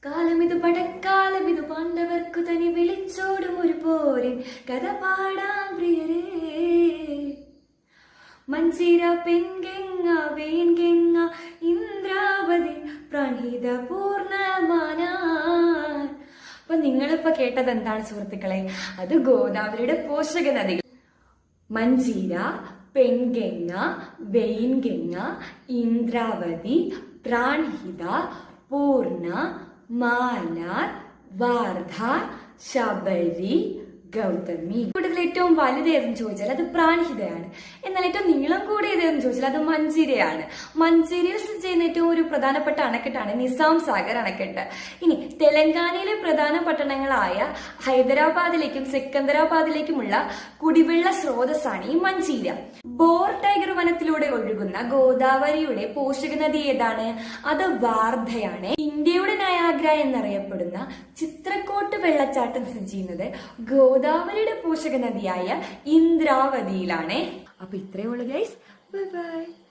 കാലമിതു പടക്കാലമിതു പാണ്ഡവർക്കു തനി വിളിച്ചോടും ഒരു പോരിൻ കഥ പാടാം പ്രിയരേ. മഞ്ചിര പെൺകെങ്ങ വേൻകെങ്ങ ഇന്ദ്രാവതി പ്രണീത പൂർണ്ണമാനാൻ. അപ്പൊ നിങ്ങളിപ്പോ കേട്ടത് എന്താണ് സുഹൃത്തുക്കളെ? അത് ഗോദാവരിയുടെ പോഷക നദികൾ. മഞ്ചിര, പെൺഗംഗ, വെയിൻഗംഗ, ഇന്ദ്രാവതി, പ്രാൺഹിത, പൂർണ്ണ, മാലാർ, വാർധ, ശബരി, ഗൗതമി. കൂടുതൽ ഏറ്റവും വലുത് ഏതെന്ന് ചോദിച്ചാൽ അത് പ്രാൺഹിതയാണ്. എന്നാൽ ഏറ്റവും നീളം കൂടിയത് ഏതെന്ന് ചോദിച്ചാൽ അത് മഞ്ചിരയാണ്. മഞ്ചിരയിൽ സ്ഥിതി ചെയ്യുന്ന ഏറ്റവും ഒരു പ്രധാനപ്പെട്ട അണക്കെട്ടാണ് നിസാം സാഗർ അണക്കെട്ട്. ഇനി തെലങ്കാനയിലെ പ്രധാന പട്ടണങ്ങളായ ഹൈദരാബാദിലേക്കും സെക്കന്ദരാബാദിലേക്കുമുള്ള കുടിവെള്ള സ്രോതസ്സാണ് ഈ മഞ്ചിര. ബോർ ടൈഗർ വനത്തിലൂടെ ഒഴുകുന്ന ഗോദാവരിയുടെ പോഷക നദി ഏതാണ്? അത് വാർധയാണ്. ഇന്ത്യയുടെ നയാഗ്ര എന്നറിയപ്പെടുന്ന ചിത്രക്കോട്ട് വെള്ളച്ചാട്ടം സ്ഥിതി ചെയ്യുന്നത് ഗോദാവരിയുടെ പോഷക നദിയായ ഇന്ദ്രാവതിയിലാണ്. അപ്പൊ ഇത്രയേ ഉള്ളൂ ഗൈസ്. Bye bye.